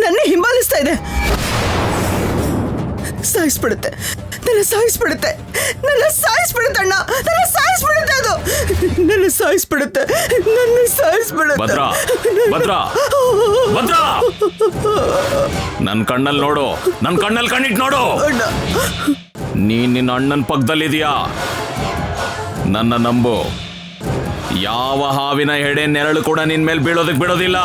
ನನ್ನ ಹಿಂಬಾಲಿಸ್ತಾ ಇದೆ. ಸಾಯಿಸ್ಬಿಡುತ್ತೆ, ನನ್ನ ಸಾಯಿಸ್ಬಿಡುತ್ತೆ, ನನ್ನ ಸಾಯಿಸ್ಬಿಡುತ್ತೆ ಅಣ್ಣ, ನನ್ನ ಸಾಯಿಸ್ಬಿಡುತ್ತೆ, ಅದು ನನ್ನ ಸಾಯಿಸ್ಬಿಡುತ್ತೆ, ನನ್ನ ಸಾಯಿಸ್ಬಿಡುತ್ತೆ. ಭದ್ರಾ, ಭದ್ರಾ, ಭದ್ರಾ, ನನ್ನ ಕಣ್ಣಲ್ಲಿ ನೋಡು, ನನ್ನ ಕಣ್ಣಲ್ಲಿ ಕಣ್ಣಿಟ್ಟು ನೋಡು. ನೀನ್ ನಿನ್ನ ಅಣ್ಣನ ಪಕ್ಕದಲ್ಲಿದೀಯಾ, ನನ್ನ ನಂಬು. ಯಾವ ಹಾವಿನ ಹೆಡೆ ನೆರಳು ಕೂಡ ನಿನ್ ಮೇಲೆ ಬೀಳೋದಕ್ಕೆ ಬಿಡೋದಿಲ್ಲ.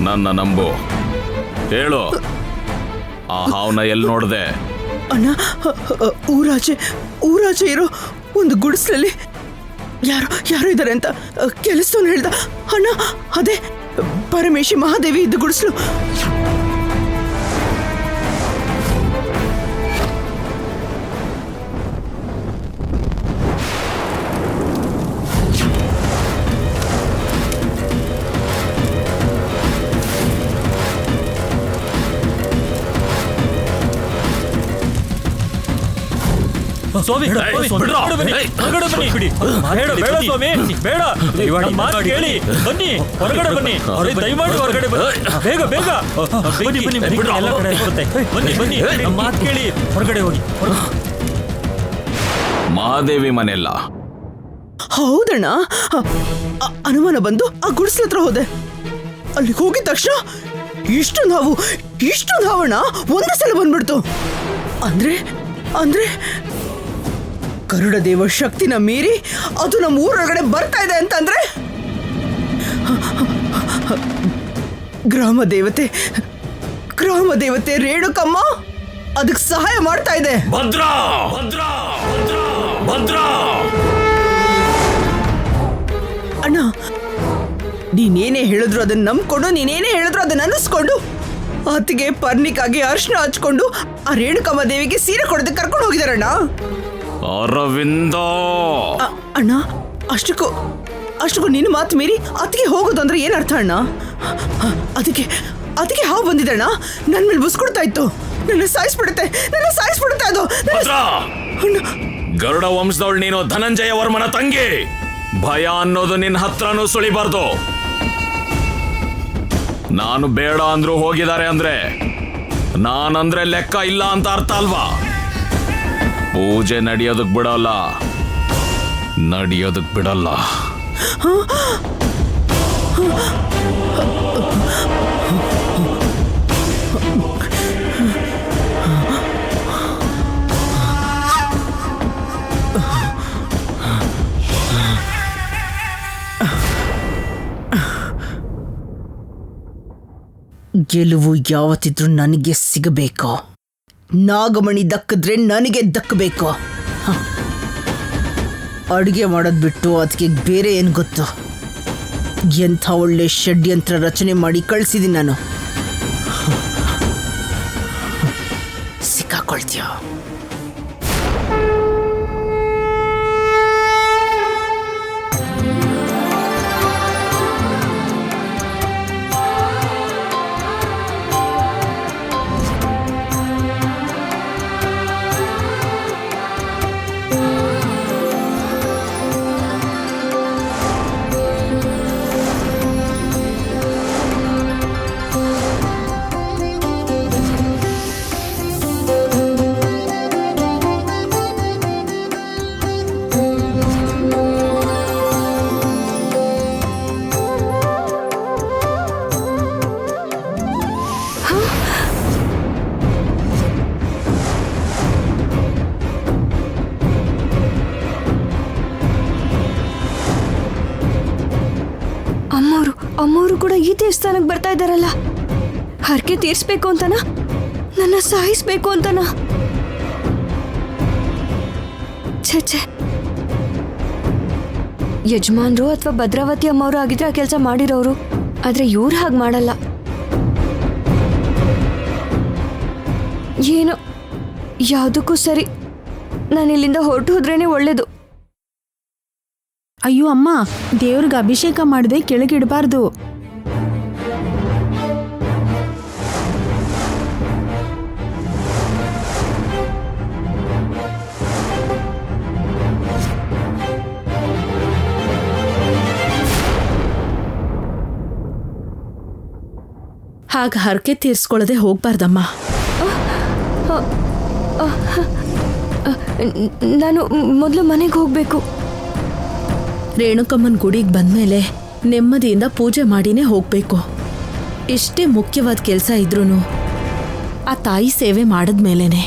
ನನ್ನ ನಂಬು. ಹೇಳು, ಆ ಹಾವನ್ನ ಎಲ್ಲಿ ನೋಡ್ದೆ? ಅಣ್ಣ, ಊರಾಚೆ ಇರೋ ಒಂದು ಗುಡಿಸ್ಲಲ್ಲಿ ಯಾರೋ ಇದ್ದಾರೆ ಅಂತ ಕೆಲಸದವನು ಹೇಳ್ದ ಅಣ್ಣ. ಅದೇ ಪರಮೇಶಿ ಮಹಾದೇವಿ ಇದ್ದ ಗುಡಿಸ್ಲು. ಸ್ವಾಮಿ, ಬೇಡ, ಮಾತು ಕೇಳಿ ಬನ್ನಿ, ಹೊರಗಡೆ ಬನ್ನಿ, ದಯಮಾಡಿ ಹೊರಗಡೆ ಬನ್ನಿ, ಬೇಗ ಬೇಗ ಬನ್ನಿ, ಎಲ್ಲ ಕಡೆ ಇರುತ್ತೆ. ಬನ್ನಿ ಬನ್ನಿ, ಮಾತು ಕೇಳಿ ಹೊರಗಡೆ ಹೋಗಿ. ಮಹಾದೇವಿ ಮನೆಯಲ್ಲ. ಹೌದಣ್ಣ, ಅನುಮಾನ ಬಂದು ಆ ಗುಡಿಸ್ಲ ಹತ್ರ ಹೋದೆ. ಅಲ್ಲಿ ಹೋಗಿದ ತಕ್ಷಣ ಇಷ್ಟೊಂದು ಹಾವಣ್ಣ ಒಂದೇ ಸಲ ಬಂದ್ಬಿಡ್ತು. ಅಂದ್ರೆ ಗರುಡ ದೇವ ಶಕ್ತಿನ ಮೀರಿ ಅದು ನಮ್ಮ ಊರೊಳಗಡೆ ಬರ್ತಾ ಇದೆ ಅಂತಂದ್ರೆ ಗ್ರಾಮ ದೇವತೆ ರೇಣುಕಮ್ಮ ಅದಕ್ಕೆ ಸಹಾಯ ಮಾಡ್ತಾ ಇದೆ. ಭದ್ರಾ, ಭದ್ರಾ, ಭದ್ರಾ, ಭದ್ರಾ. ಅಣ್ಣ, ನೀನೇನೇ ಹೇಳಿದ್ರು ಅದನ್ನ ನಂಬ್ಕೊಂಡು, ನೀನೇನೇ ಹೇಳಿದ್ರು ಅದನ್ನ ಅನ್ನಿಸ್ಕೊಂಡು ಆತಿಗೆ ಪರ್ಣಿಕಾಗಿ ಅರ್ಶನ ಹಚ್ಕೊಂಡು ಆ ರೇಣುಕಮ್ಮ ದೇವಿಗೆ ಸೀರೆ ಕೊಡೋದಕ್ಕೆ ಕರ್ಕೊಂಡು ಹೋಗಿದಾರಣ್ಣ. ಅರವಿಂದ ಅಣ್ಣ, ಅಷ್ಟಕ್ಕೂ ನಿನ್ನ ಮಾತು ಮೀರಿ ಅತ್ತಿಗೆ ಹೋಗೋದು ಅಂದ್ರೆ ಏನ್ ಅರ್ಥ ಅಣ್ಣ? ಅದಕ್ಕೆ ಹಾವು ಬಂದಿದ್ದಣ್ಣ, ನನ್ನ ಮೇಲೆ ಬುಸ್ಕೊಡ್ತಾ ಇತ್ತು. ನನ್ನ ಸಾಯಿಸ್ಬಿಡುತ್ತೆ ಅದು. ಗರುಡ ವಂಶದವಳು ನೀನು, ಧನಂಜಯ ವರ್ಮನ ತಂಗಿ. ಭಯ ಅನ್ನೋದು ನಿನ್ನ ಹತ್ರನೂ ಸುಳಿಬಾರ್ದು. ನಾನು ಬೇಡ ಅಂದ್ರೂ ಹೋಗಿದ್ದಾರೆ ಅಂದ್ರೆ ನಾನಂದ್ರೆ ಲೆಕ್ಕ ಇಲ್ಲ ಅಂತ ಅರ್ಥ ಅಲ್ವಾ? ಪೂಜೆ ನಡೆಯೋದಕ್ ಬಿಡಲ್ಲ. ಗೆಲುವು ಯಾವತ್ತಿದ್ರೂ ನನಗೆ ಸಿಗಬೇಕು. ನಾಗಮಣಿ ದಕ್ಕಿದ್ರೆ ನನಗೆ ದಕ್ಕಬೇಕು. ಅಡುಗೆ ಮಾಡೋದು ಬಿಟ್ಟು ಅದಕ್ಕೆ ಬೇರೆ ಏನು ಗೊತ್ತು? ಎಂಥ ಒಳ್ಳೆ ಷಡ್ಯಂತ್ರ ರಚನೆ ಮಾಡಿ ಕಳಿಸಿದ್ದೀನಿ ನಾನು. ಸಿಕ್ಕಾಕೊಳ್ತೀಯ. ಅಮ್ಮವರು ಕೂಡ ಈ ದೇವಸ್ಥಾನಕ್ಕೆ ಬರ್ತಾ ಇದ್ದಾರಲ್ಲ. ಹರಕೆ ತೀರಿಸ್ಬೇಕು ಅಂತನಾ, ನನ್ನ ಸಾಯಿಸ್ಬೇಕು ಅಂತನಾ? ಛೆ, ಯಜಮಾನ್ರು ಅಥವಾ ಭದ್ರಾವತಿ ಅಮ್ಮವರು ಆಗಿದ್ರೆ ಆ ಕೆಲಸ ಮಾಡಿರೋರು. ಆದ್ರೆ ಇವ್ರು ಹಾಗೆ ಮಾಡಲ್ಲ. ಏನೋ ಯಾವುದಕ್ಕೂ ಸರಿ, ನಾನು ಇಲ್ಲಿಂದ ಹೊರಟು ಹೋದ್ರೇನೆ ಒಳ್ಳೇದು. ಅಯ್ಯೋ ಅಮ್ಮ, ದೇವ್ರಿಗೆ ಅಭಿಷೇಕ ಮಾಡದೆ ಕೆಳಗಿಡಬಾರ್ದು. ಹಾಗ ಹರಕೆ ತೀರ್ಸ್ಕೊಳ್ಳದೆ ಹೋಗ್ಬಾರ್ದಮ್ಮ. ನಾನು ಮೊದಲು ಮನೆಗೆ ಹೋಗ್ಬೇಕು. ರೇಣುಕಮ್ಮನ ಗುಡಿಗೆ ಬಂದ್ಮೇಲೆ ನೆಮ್ಮದಿಯಿಂದ ಪೂಜೆ ಮಾಡಿನೇ ಹೋಗ್ಬೇಕು. ಎಷ್ಟೇ ಮುಖ್ಯವಾದ ಕೆಲಸ ಇದ್ರೂ ಆ ತಾಯಿ ಸೇವೆ ಮಾಡಿದ್ಮೇಲೇನೆ.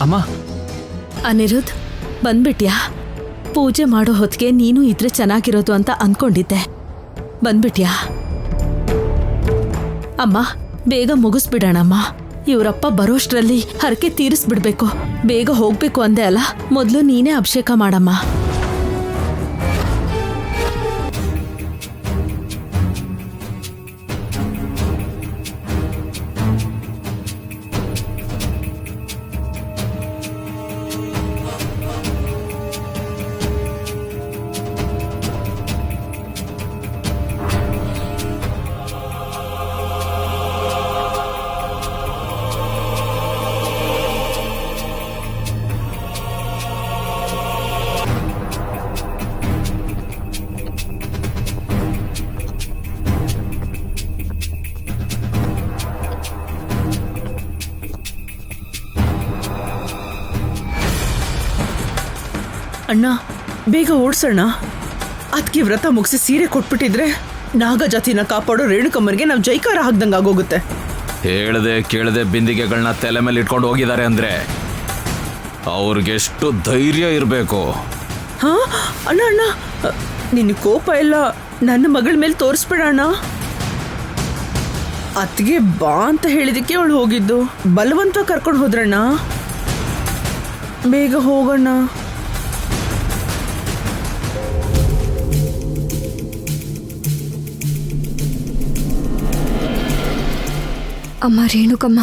ಅಮ್ಮ, ಅನಿರುದ್ಧ್, ಬಂದ್ಬಿಟ್ಯಾ? ಪೂಜೆ ಮಾಡೋ ಹೊತ್ತಿಗೆ ನೀನು ಇದ್ರೆ ಚೆನ್ನಾಗಿರೋದು ಅಂತ ಅಂದ್ಕೊಂಡಿದ್ದೆ. ಬಂದ್ಬಿಟ್ಯಾ? ಅಮ್ಮ, ಬೇಗ ಮುಗಿಸ್ಬಿಡೋಣಮ್ಮ. ಇವರಪ್ಪ ಬರೋಷ್ಟ್ರಲ್ಲಿ ಹರಕೆ ತೀರಿಸ್ಬಿಡ್ಬೇಕು. ಬೇಗ ಹೋಗ್ಬೇಕು ಅಂದೆ ಅಲ್ಲ, ಮೊದಲು ನೀನೇ ಅಭಿಷೇಕ ಮಾಡಮ್ಮ. ಅಣ್ಣ, ಬೇಗ ಓಡ್ಸೋಣ. ಅದಕ್ಕೆ ವ್ರತ ಮುಗಿಸಿ ಸೀರೆ ಕೊಟ್ಬಿಟ್ಟಿದ್ರೆ ನಾಗಜಾತಿನ ಕಾಪಾಡೋ ರೇಣುಕಮ್ಮನಿಗೆ ನಾವು ಜೈಕಾರ ಹಾಕ್ದಂಗೆ ಆಗೋಗುತ್ತೆ. ಹೇಳ್ದೆ ಕೇಳದೆ ಬಿಂದಿಗೆಗಳನ್ನ ತಲೆ ಮೇಲೆ ಇಟ್ಕೊಂಡು ಹೋಗಿದ್ದಾರೆ ಅಂದ್ರೆ ಅವ್ರಿಗೆಷ್ಟು ಧೈರ್ಯ ಇರಬೇಕು. ಹಾ ಅಣ್ಣ ಅಣ್ಣ, ನಿನ್ನ ಕೋಪ ಎಲ್ಲ ನನ್ನ ಮಗಳ ಮೇಲೆ ತೋರಿಸ್ಬೇಡ ಅಣ್ಣ. ಅತ್ತಿಗೆ ಬಾ ಅಂತ ಹೇಳಿದಕ್ಕೆ ಅವಳು ಹೋಗಿದ್ದು. ಬಲವಂತ ಕರ್ಕೊಂಡು ಹೋದ್ರಣ್ಣ. ಬೇಗ ಹೋಗೋಣ. ಅಮ್ಮ ರೇಣುಕಮ್ಮ,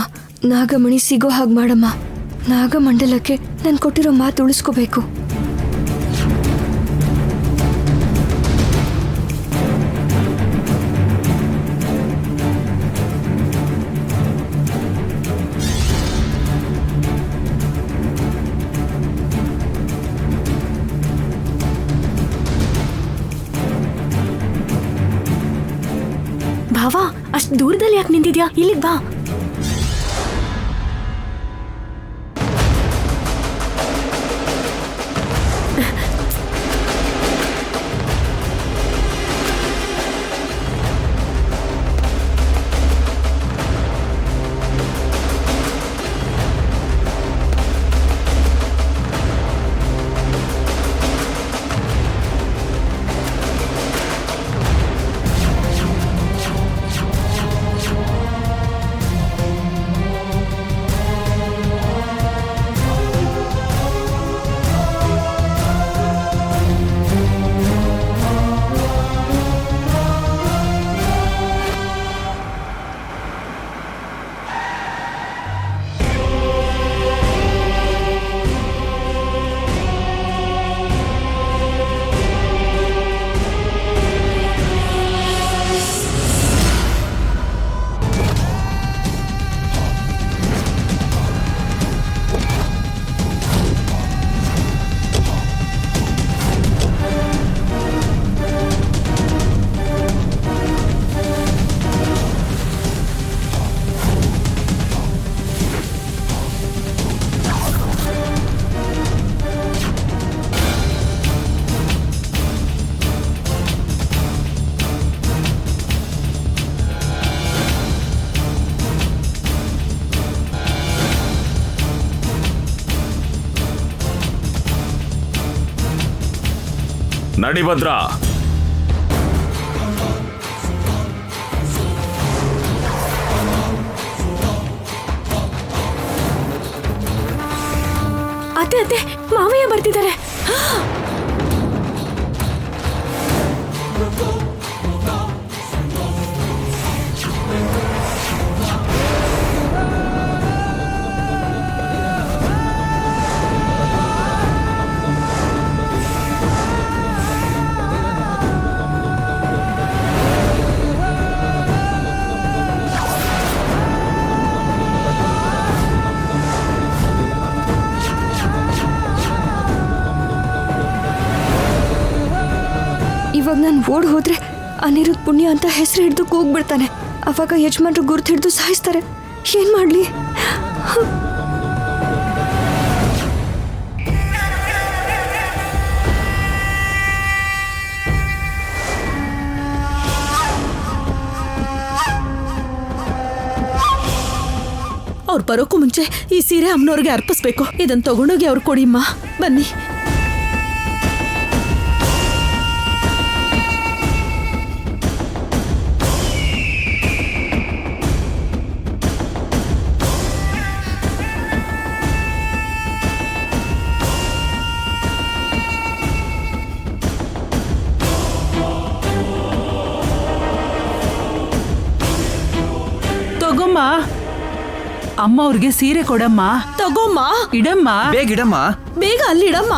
ನಾಗಮಣಿ ಸಿಗೋ ಹಾಗೆ ಮಾಡಮ್ಮ. ನಾಗಮಂಡಲಕ್ಕೆ ನಾನು ಕೊಟ್ಟಿರೋ ಮಾತು ಉಳಿಸ್ಕೋಬೇಕು. ಭಾವ, ಅಷ್ಟು ದೂರದಲ್ಲಿ ಯಾಕೆ ನಿಂತಿದ್ಯಾ? ಇಲ್ಲಿಗೆ ಬಾ. ನಡಿ ಭದ್ರ. ಅತ್ತೆ ಅತ್ತೆ, ಮಾವಯ್ಯ ಬರ್ತಿದ್ದಾರೆ. ನಾನು ಓಡ್ ಹೋದ್ರೆ ಅನಿರುದ್ಧ ಪುಣ್ಯ ಅಂತ ಹೆಸರು ಹಿಡಿದು ಕೂಗ್ಬಿಡ್ತಾನೆ. ಅವಾಗ ಯಜಮಾನ್ರು ಗುರ್ತು ಹಿಡಿದು ಸಾಯಿಸ್ತಾರೆ. ಏನ್ ಮಾಡ್ಲಿ? ಅವ್ರು ಬರೋಕ್ಕೂ ಮುಂಚೆ ಈ ಸೀರೆ ಅಮ್ಮನವ್ರಿಗೆ ಅರ್ಪಿಸ್ಬೇಕು. ಇದನ್ನ ತಗೊಂಡೋಗಿ ಅವ್ರು ಕೊಡಿಮ್ಮ. ಬನ್ನಿ. ತಗೊಮ್ಮ. ಅಮ್ಮ ಅವ್ರಿಗೆ ಸೀರೆ ಕೊಡಮ್ಮ. ತಗೋಮ್ಮ. ಇಡಮ್ಮ. ಬೇಗ ಇಡಮ್ಮ. ಬೇಗ ಅಲ್ಲಿಡಮ್ಮ.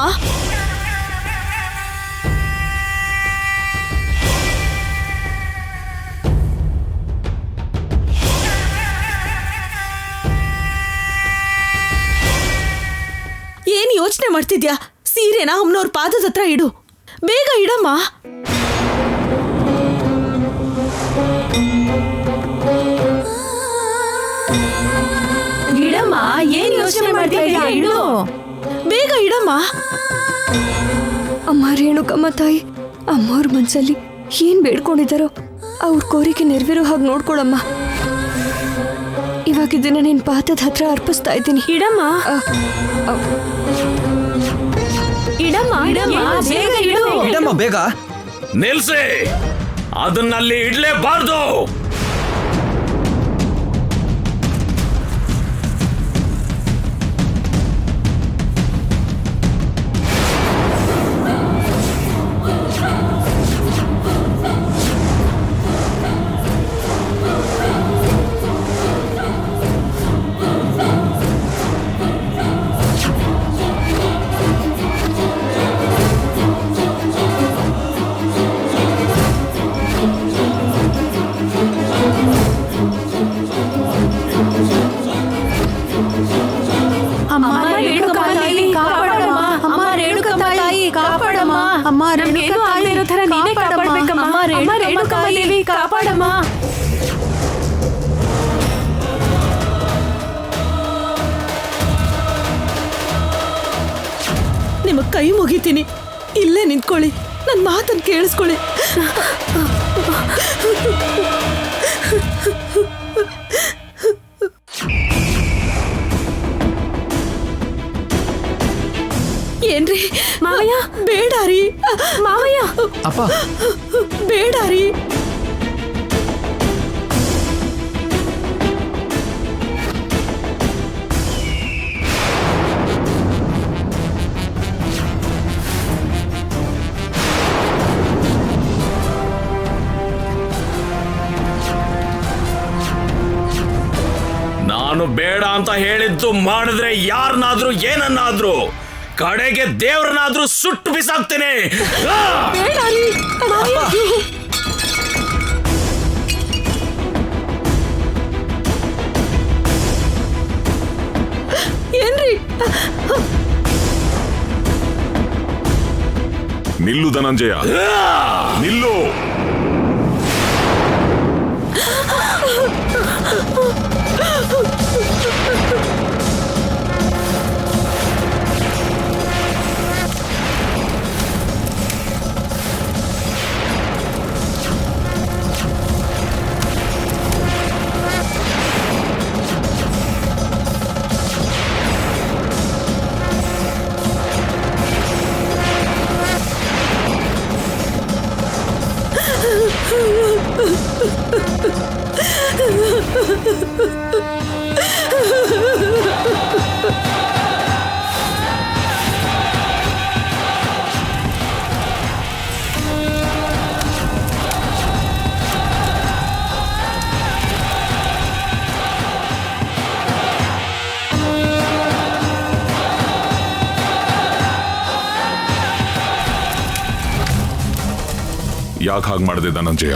ಏನ್ ಯೋಚನೆ ಮಾಡ್ತಿದ್ಯಾ? ಸೀರೆನ ಅಮ್ಮನವ್ರ ಪಾದದ ಹತ್ರ ಇಡು. ಬೇಗ ಇಡಮ್ಮ. ಇಡಮ್ಮ. ಏನ್ ಯೋಚನೆ ಮಾಡ್ತಿದ್ಯಾ? ಇಡು. ಬೇಗ ಇಡಮ್ಮ. ಅಮ್ಮ ರೇಣುಕಮ್ಮ ತಾಯಿ, ಅಮ್ಮವ್ರ ಮನ್ಸಲ್ಲಿ ಏನ್ ಬೇಡ್ಕೊಂಡಿದ್ದಾರೋ ಅವ್ರ ಕೋರಿಕೆ ನೆರವೇರೋ ಹಾಗೆ ನೋಡ್ಕೊಳಮ್ಮ. ಇವಾಗ ಇದನ್ನ ನಿನ್ ಪಾದದ ಹತ್ರ ಅರ್ಪಿಸ್ತಾ ಇದ್ದೀನಿ. ಇಡಮ್ಮ. ಇಡಮ್ಮ. ಇಡಮ್ಮ. ಬೇಗ ಇಡು. ಇಡಮ್ಮ ಬೇಗ. ನಿಲ್ಸಿ, ಅದನ್ನಲ್ಲಿ ಇಡ್ಲೇಬಾರ್ದು. ಕಾಪಾಡಮ್ಮ. ನಿಮಗ್ ಕೈ ಮುಗಿತೀನಿ. ಇಲ್ಲೇ ನಿಂತ್ಕೊಳ್ಳಿ. ನನ್ನ ಮಾತನ್ನು ಕೇಳಿಸ್ಕೊಳ್ಳಿ. ಏನ್ರಿ ಮಾವಯ್ಯ? ಬೇಡ ರೀ ಮಾವಯ್ಯ. ಅಪ್ಪ ಬೇಡ ರೀ. ನಾನು ಬೇಡ ಅಂತ ಹೇಳಿದ್ದು ಮಾಡಿದ್ರೆ ಯಾರನ್ನಾದ್ರೂ ಏನನ್ನಾದ್ರೂ, ಕಡೆಗೆ ದೇವ್ರನ್ನಾದ್ರೂ ಸುಟ್ಟು ಬಿಸಾಕ್ತೇನೆ. ಬೇಡ ರೀ ಮಾವಯ್ಯ. ಏನ್ರಿ? ನಿಲ್ಲು ಧನಂಜಯ, ನಿಲ್ಲು. ಯಾಕೆ ಹಾಗೆ ಮಾಡಿದೆ ಧನಂಜಯ?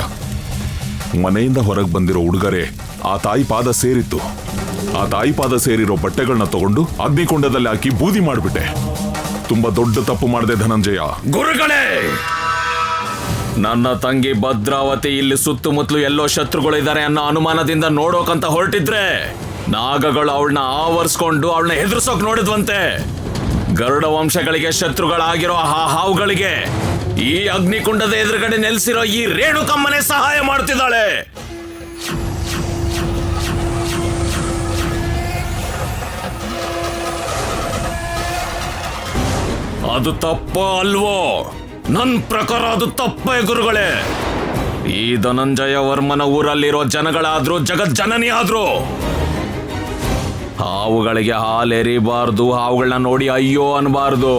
ಮನೆಯಿಂದ ಹೊರಗೆ ಬಂದಿರೋ ಉಡುಗೊರೆ ಆ ತಾಯಿ ಪಾದ ಸೇರಿತ್ತು. ಆ ತಾಯಿ ಪಾದ ಸೇರಿರೋ ಬಟ್ಟೆಗಳನ್ನ ತಗೊಂಡು ಅಗ್ನಿಕೊಂಡದಲ್ಲಿ ಹಾಕಿ ಬೂದಿ ಮಾಡಿಬಿಟ್ಟೆ. ತುಂಬಾ ದೊಡ್ಡ ತಪ್ಪು ಮಾಡಿದೆ ಧನಂಜಯ. ಗುರುಗಳೇ, ನನ್ನ ತಂಗಿ ಭದ್ರಾವತಿ ಇಲ್ಲಿ ಸುತ್ತಮುತ್ತಲು ಎಲ್ಲೋ ಶತ್ರುಗಳಿದ್ದಾರೆ ಅನ್ನೋ ಅನುಮಾನದಿಂದ ನೋಡೋಕಂತ ಹೊರಟಿದ್ರೆ ನಾಗಗಳು ಅವಳನ್ನ ಆವರಿಸ್ಕೊಂಡು ಅವಳನ್ನ ಹೆದರ್ಸೋಕ್ ನೋಡಿದ್ವಂತೆ. ಗರುಡ ವಂಶಗಳಿಗೆ ಶತ್ರುಗಳಾಗಿರೋ ಆ ಹಾವುಗಳಿಗೆ ಈ ಅಗ್ನಿಕುಂಡದ ಎದುರುಗಡೆ ನೆಲೆಸಿರೋ ಈ ರೇಣುಕಮ್ಮನೆ ಸಹಾಯ ಮಾಡ್ತಿದ್ದಾಳೆ. ಅದು ತಪ್ಪ ಅಲ್ವೋ? ನನ್ ಪ್ರಕಾರ ಅದು ತಪ್ಪೇ ಗುರುಗಳೇ. ಈ ಧನಂಜಯ ವರ್ಮನ ಊರಲ್ಲಿರೋ ಜನಗಳಾದ್ರೂ ಜಗಜ್ಜನನಿ ಆದ್ರು ಹಾವುಗಳಿಗೆ ಹಾಲೆರಿಬಾರ್ದು, ಹಾವುಗಳನ್ನ ನೋಡಿ ಅಯ್ಯೋ ಅನ್ಬಾರ್ದು.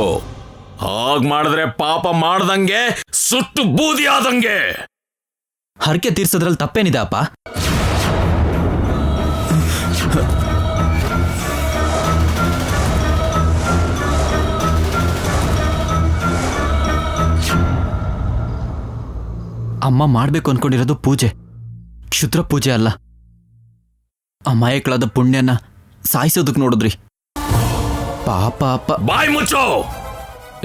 ಹಾಗ್ ಮಾಡಿದ್ರೆ ಪಾಪ ಮಾಡ್ದಂಗೆ, ಸುಟ್ಟು ಬೂದಿ ಆದಂಗೆ. ಹರಕೆ ತೀರ್ಸೋದ್ರಲ್ಲಿ ತಪ್ಪೇನಿದೆ ಅಪ್ಪ? ಅಮ್ಮ ಮಾಡ್ಬೇಕು ಅನ್ಕೊಂಡಿರೋದು ಪೂಜೆ, ಕ್ಷುದ್ರ ಪೂಜೆ ಅಲ್ಲ. ಅಮಾಯಕಳಾದ ಪುಣ್ಯನ ಸಾಯಿಸೋದಕ್ಕೆ ನೋಡಿದ್ರಿ. ಪಾಪ ಅಪ್ಪ. ಬಾಯ್ ಮುಚ್ಚೋ.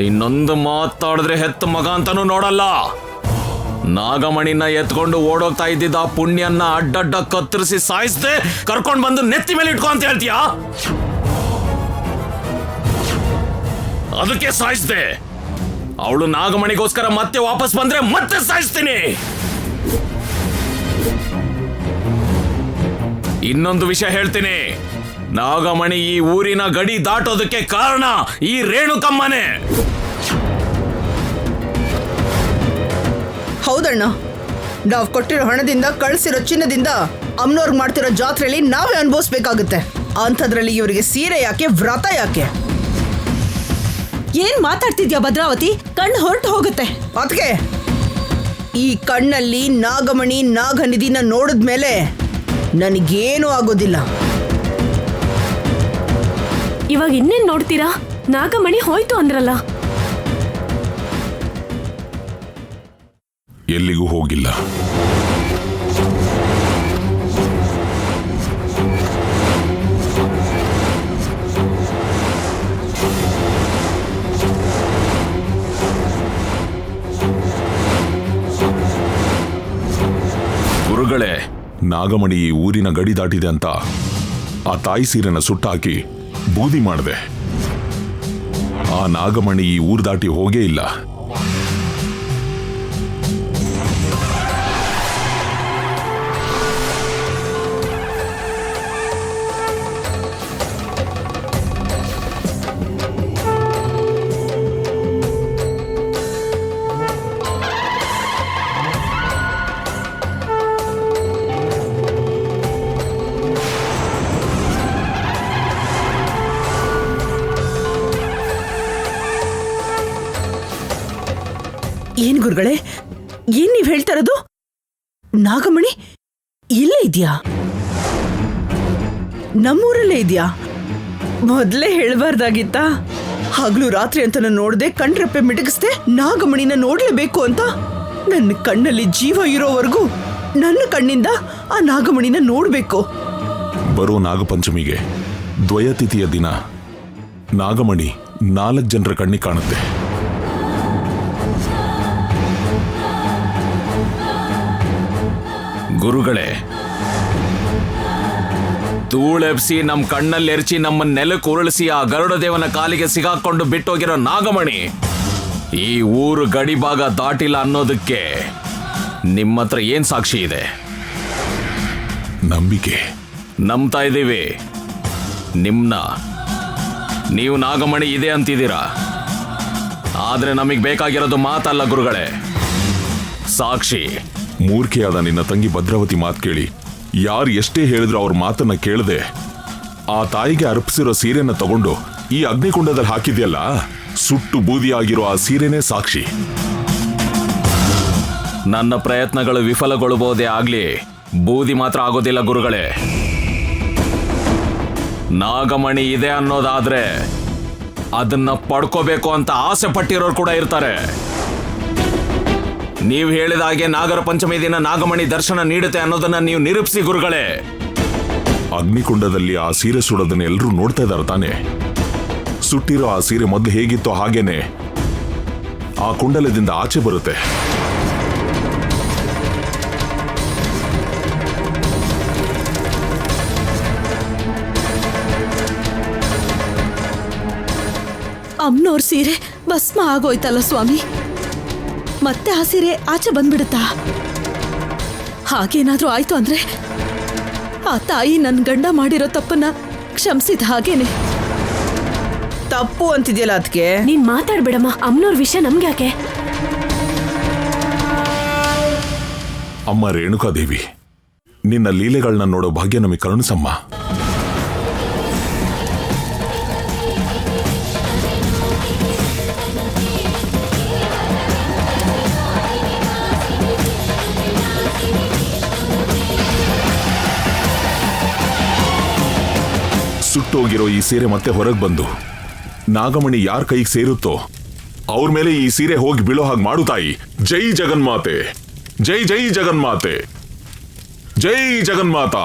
ಇನ್ನೊಂದು ಮಾತಾಡಿದ್ರೆ ಹೆತ್ತ ಮಗ ಅಂತಾನು ನೋಡಲ್ಲ. ನಾಗಮಣಿನ ಎತ್ಕೊಂಡು ಓಡೋಗ್ತಾ ಇದ್ದಿದ್ದ ಆ ಪುಣ್ಯನ್ನ ಅಡ್ಡಡ್ಡ ಕತ್ತರಿಸಿ ಸಾಯಿಸ್ದೆ ಕರ್ಕೊಂಡ್ ಬಂದು ನೆತ್ತಿ ಮೇಲೆ ಇಟ್ಕೊ ಅಂತ ಹೇಳ್ತೀಯಾ? ಅದಕ್ಕೆ ಸಾಯಿಸ್ದೆ. ಅವಳು ನಾಗಮಣಿಗೋಸ್ಕರ ಮತ್ತೆ ವಾಪಸ್ ಬಂದ್ರೆ ಮತ್ತೆ ಸಾಯಿಸ್ತೀನಿ. ಇನ್ನೊಂದು ವಿಷಯ ಹೇಳ್ತೀನಿ, ನಾಗಮಣಿ ಈ ಊರಿನ ಗಡಿ ದಾಟೋದಕ್ಕೆ ಕಾರಣ ಈ ರೇಣುಕಮ್ಮನೆ. ಹೌದಣ್ಣ, ನಾವ್ ಕೊಟ್ಟಿರೋ ಹಣದಿಂದ ಕಳ್ಸಿರೋ ಚಿನ್ನದಿಂದ ಅಮ್ನೋರ್ಗ್ ಮಾಡ್ತಿರೋ ಜಾತ್ರೆಯಲ್ಲಿ ನಾವೇ ಅನುಭವಿಸ್ಬೇಕಾಗುತ್ತೆ. ಅಂಥದ್ರಲ್ಲಿ ಇವರಿಗೆ ಸೀರೆ ಯಾಕೆ, ವ್ರತ ಯಾಕೆ? ಏನ್ ಮಾತಾಡ್ತಿದ್ಯಾ ಭದ್ರಾವತಿ? ಕಣ್ಣು ಹೊರಟು ಹೋಗುತ್ತೆ. ಅದಕ್ಕೆ ಈ ಕಣ್ಣಲ್ಲಿ ನಾಗಮಣಿ ನಾಗನಿಧಿನ ನೋಡಿದ್ಮೇಲೆ ನನಗೇನೂ ಆಗೋದಿಲ್ಲ. ಇವಾಗ ಇನ್ನೇನ್ ನೋಡ್ತೀರಾ? ನಾಗಮಣಿ ಹೋಯ್ತು ಅಂದ್ರಲ್ಲ. ಎಲ್ಲಿಗೂ ಹೋಗಿಲ್ಲ. ಗುರುಗಳೇ, ನಾಗಮಣಿ ಈ ಊರಿನ ಗಡಿ ದಾಟಿದೆ ಅಂತ ಆ ತಾಯಿ ಸೀರೆನ ಸುಟ್ಟಾಕಿ ಬೂದಿ ಮಾಡಿದೆ. ಆ ನಾಗಮಣಿ ಈ ಊರು ದಾಟಿ ಹೋಗೇ ಇಲ್ಲ. ಏನ್ ಗುರುಗಳೇ, ಏನ್ ನೀವ್ ಹೇಳ್ತಾ ಇರೋದು? ನಾಗಮಣಿ ಇಲ್ಲೇ ಇದ್ಯಾ? ನಮ್ಮೂರಲ್ಲೇ ಇದ್ಯಾ? ಮೊದ್ಲೇ ಹೇಳ್ಬಾರ್ದಾಗಿತ್ತಾ? ಹಗ್ಲು ರಾತ್ರಿ ಅಂತ ನೋಡ್ದೆ ಕಣ್ರೆಪ್ಪೆ ಮಿಟಗಿಸ್ದೆ ನಾಗಮಣಿನ ನೋಡ್ಲೇಬೇಕು ಅಂತ. ನನ್ನ ಕಣ್ಣಲ್ಲಿ ಜೀವ ಇರೋವರೆಗೂ ನನ್ನ ಕಣ್ಣಿಂದ ಆ ನಾಗಮಣಿನ ನೋಡ್ಬೇಕು. ಬರೋ ನಾಗಪಂಚಮಿಗೆ ದ್ವಯತಿಥಿಯ ದಿನ ನಾಗಮಣಿ 4 ಜನರ ಕಣ್ಣಿಗೆ ಕಾಣುತ್ತೆ. ಗುರುಗಳೇ, ಧೂಳೆಬ್ಸಿ ನಮ್ ಕಣ್ಣಲ್ಲಿ ಎರಚಿ ನಮ್ಮ ನೆಲಕ್ಕೆ ಉರುಳಿಸಿ ಆ ಗರುಡ ದೇವನ ಕಾಲಿಗೆ ಸಿಗಾಕೊಂಡು ಬಿಟ್ಟೋಗಿರೋ ನಾಗಮಣಿ ಈ ಊರು ಗಡಿ ಭಾಗ ದಾಟಿಲ್ಲ ಅನ್ನೋದಕ್ಕೆ ನಿಮ್ಮ ಹತ್ರ ಏನ್ ಸಾಕ್ಷಿ ಇದೆ? ನಂಬಿಕೆ. ನಂಬ್ತಾ ಇದ್ದೀವಿ ನಿಮ್ನ. ನೀವು ನಾಗಮಣಿ ಇದೆ ಅಂತಿದ್ದೀರಾ, ಆದ್ರೆ ನಮಗ್ ಬೇಕಾಗಿರೋದು ಮಾತಲ್ಲ ಗುರುಗಳೇ, ಸಾಕ್ಷಿ. ಮೂರ್ಖೆಯಾದ ನಿನ್ನ ತಂಗಿ ಭದ್ರಾವತಿ ಮಾತು ಕೇಳಿ ಯಾರು ಎಷ್ಟೇ ಹೇಳಿದ್ರು ಅವ್ರ ಮಾತನ್ನ ಕೇಳದೆ ಆ ತಾಯಿಗೆ ಅರ್ಪಿಸಿರೋ ಸೀರೆನ ತಗೊಂಡು ಈ ಅಗ್ನಿಕುಂಡದಲ್ಲಿ ಹಾಕಿದ್ಯಲ್ಲ, ಸುಟ್ಟು ಬೂದಿಯಾಗಿರೋ ಆ ಸೀರೆನೇ ಸಾಕ್ಷಿ. ನನ್ನ ಪ್ರಯತ್ನಗಳು ವಿಫಲಗೊಳ್ಳಬಹುದೇ ಆಗ್ಲಿ, ಬೂದಿ ಮಾತ್ರ ಆಗೋದಿಲ್ಲ ಗುರುಗಳೇ. ನಾಗಮಣಿ ಇದೆ ಅನ್ನೋದಾದ್ರೆ ಅದನ್ನ ಪಡ್ಕೋಬೇಕು ಅಂತ ಆಸೆ ಪಟ್ಟಿರೋರು ಕೂಡ ಇರ್ತಾರೆ. ನೀವು ಹೇಳಿದ ಹಾಗೆ ನಾಗರ ಪಂಚಮಿ ದಿನ ನಾಗಮಣಿ ದರ್ಶನ ನೀಡುತ್ತೆ ಅನ್ನೋದನ್ನ ನೀವು ನಿರೂಪಿಸಿ ಗುರುಗಳೇ. ಅಗ್ನಿಕುಂಡದಲ್ಲಿ ಆ ಸೀರೆ ಸುಡೋದನ್ನ ಎಲ್ಲರೂ ನೋಡ್ತಾ ಇದ್ದಾರೆ ತಾನೆ. ಸುಟ್ಟಿರೋ ಆ ಸೀರೆ ಮೊದಲು ಹೇಗಿತ್ತೋ ಹಾಗೇನೆ ಆ ಕುಂಡಲದಿಂದ ಆಚೆ ಬರುತ್ತೆ. ಅಮ್ಮನವ್ರ ಸೀರೆ ಭಸ್ಮ ಆಗೋಯ್ತಲ್ಲ ಸ್ವಾಮಿ, ಮತ್ತೆ ಆ ಸೀರೆ ಆಚೆ ಬಂದ್ಬಿಡುತ್ತಾ? ಹಾಗೇನಾದ್ರೂ ಆಯ್ತು ಅಂದ್ರೆ ಆ ತಾಯಿ ನನ್ನ ಗಂಡ ಮಾಡಿರೋ ತಪ್ಪನ್ನ ಕ್ಷಮಿಸಿದ ಹಾಗೇನೆ. ತಪ್ಪು ಅಂತಿದ್ಯಲ್ಲ ಅದಕ್ಕೆ. ನೀನ್ ಮಾತಾಡ್ಬೇಡಮ್ಮ, ಅಮ್ಮನವ್ರ ವಿಷಯ ನಮ್ಗೆ ಯಾಕೆ? ಅಮ್ಮ ರೇಣುಕಾದೇವಿ, ನಿನ್ನ ಲೀಲೆಗಳನ್ನ ನೋಡೋ ಭಾಗ್ಯ ನಮಗೆ ಕರುಣಿಸಮ್ಮ. ಸುಟ್ಟೋಗಿರೋ ಈ ಸೀರೆ ಮತ್ತೆ ಹೊರಗೆ ಬಂದು ನಾಗಮಣಿ ಯಾರ ಕೈಗೆ ಸೇರುತ್ತೋ ಅವ್ರ ಮೇಲೆ ಈ ಸೀರೆ ಹೋಗಿ ಬೀಳೋ ಹಾಗೆ ಮಾಡು ತಾಯಿ. ಜೈ ಜಗನ್ಮಾತೆ, ಜೈ ಜೈ ಜಗನ್ಮಾತೆ, ಜೈ ಜಗನ್ಮಾತಾ.